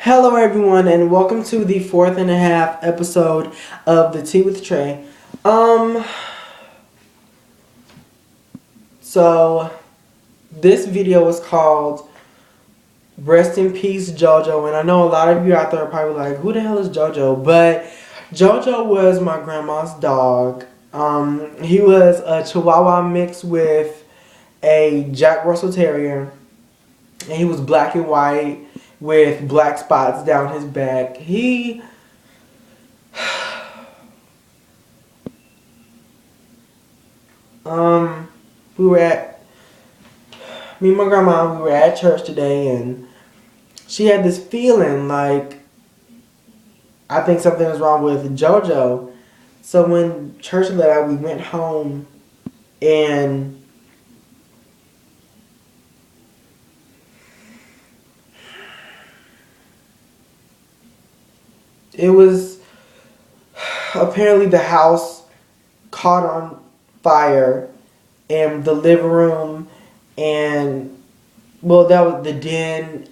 Hello everyone and welcome to the fourth and a half episode of the Tea with Trey. So this video is called Rest in Peace JoJo, and I know a lot of you out there are probably like, who the hell is JoJo? But JoJo was my grandma's dog. He was a Chihuahua mixed with a Jack Russell Terrier, and he was black and white with black spots down his back. Me and my grandma, we were at church today, and she had this feeling like, I think something was wrong with JoJo. So when church let out, we went home, and it was apparently the house caught on fire, and the living room and, well, that was the den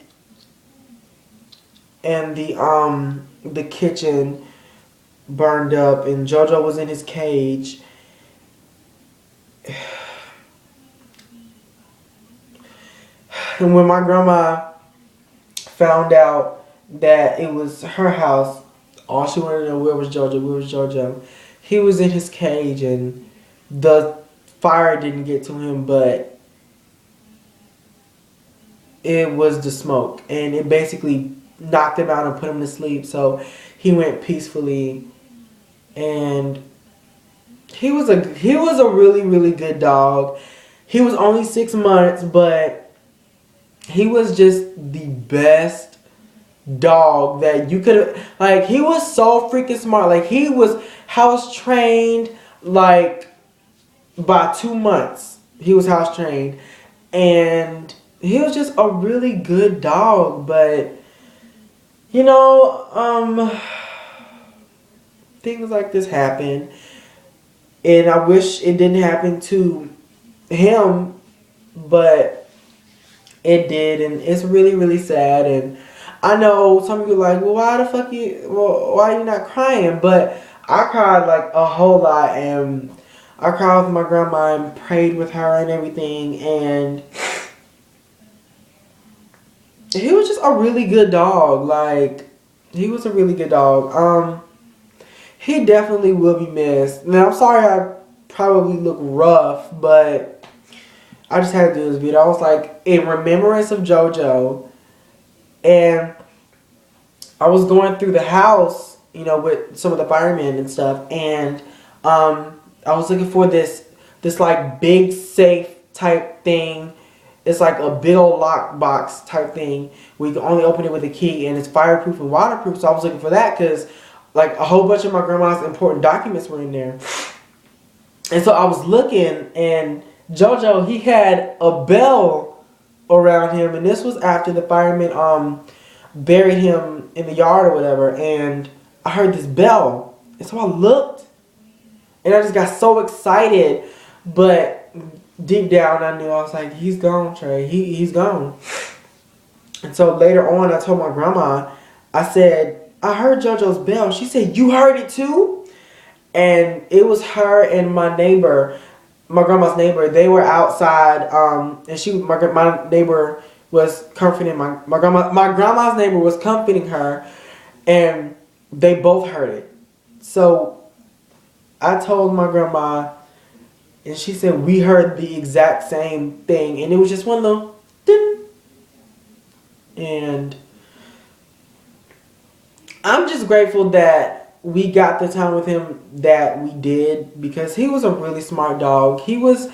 and the kitchen burned up, and JoJo was in his cage. And when my grandma found out that it was her house, all she wanted to know, where was JoJo? Where was JoJo? He was in his cage, and the fire didn't get to him, but it was the smoke, and it basically knocked him out and put him to sleep. So he went peacefully, and he was a really good dog. He was only 6 months, but he was just the best dog that you could, like, he was so freaking smart. Like, he was house trained, like, by 2 months he was house trained, and he was just a really good dog. But you know, things like this happen, and I wish it didn't happen to him, but it did, and it's really sad. And I know some of you are like, well, why are you not crying? But I cried like a whole lot, and I cried with my grandma and prayed with her and everything, and he was just a really good dog. Like, he was a really good dog. He definitely will be missed. Now, I'm sorry I probably look rough, but I just had to do this video. I was like, in remembrance of JoJo, and I was going through the house, you know, with some of the firemen and stuff, and I was looking for this like big safe type thing. It's like a big old lock box type thing where you can only open it with a key, and it's fireproof and waterproof. So I was looking for that because, like, a whole bunch of my grandma's important documents were in there. And so I was looking, and JoJo, he had a bell around him, and this was after the firemen buried him in the yard or whatever, and I heard this bell. And so I looked, and I just got so excited, but deep down I knew, I was like, he's gone, Trey. He's gone. And so later on, I told my grandma, I said, I heard JoJo's bell. She said, you heard it too? And it was her and my neighbor, my grandma's neighbor. They were outside, and my neighbor was comforting my grandma's neighbor was comforting her, and they both heard it. So I told my grandma, and she said, we heard the exact same thing. And it was just one little ding. And I'm just grateful that we got the time with him that we did, because he was a really smart dog. He was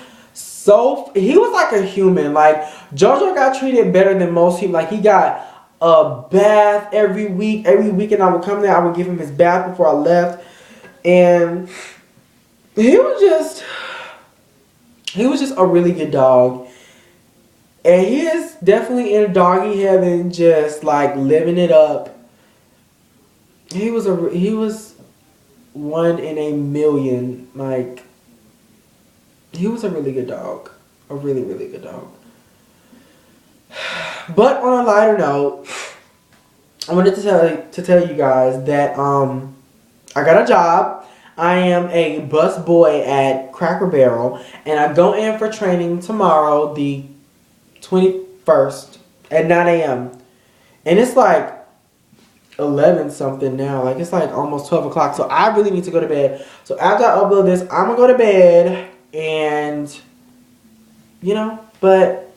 like a human. Like, JoJo got treated better than most people. Like, he got a bath every week. Every weekend I would come there. I would give him his bath before I left. And he was just a really good dog. And he is definitely in doggy heaven, just like living it up. He was one in a million. Like, he was a really good dog. A really good dog. But on a lighter note, I wanted to tell you guys that I got a job. I am a bus boy at Cracker Barrel, and I go in for training tomorrow, the 21st, at 9 a.m. And it's like 11 something now. Like, it's like almost 12 o'clock. So I really need to go to bed. So after I upload this, I'm going to go to bed. And, you know, but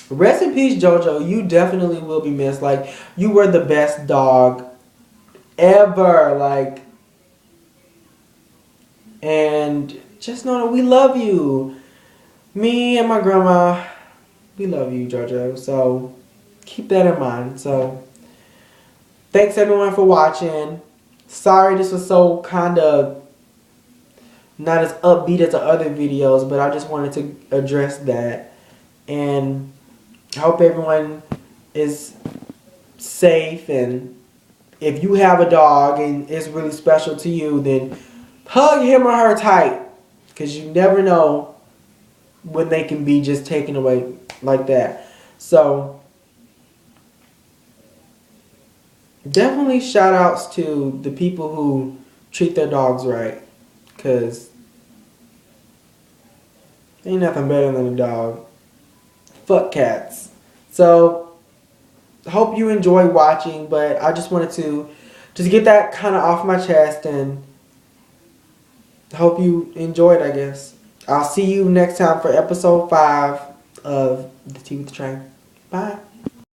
rest in peace, JoJo. You definitely will be missed. Like, you were the best dog ever. Like, and just know that we love you. Me and my grandma, we love you, JoJo. So keep that in mind. So thanks everyone for watching. Sorry this was so kind of not as upbeat as the other videos, but I just wanted to address that. And I hope everyone is safe, and if you have a dog and it's really special to you, then hug him or her tight, because you never know when they can be just taken away like that. So definitely shout outs to the people who treat their dogs right, because ain't nothing better than a dog. Fuck cats. So hope you enjoy watching, but I just wanted to just get that kind of off my chest, and hope you enjoyed, I guess. I'll see you next time for episode 5 of The Tea with the Train. Bye.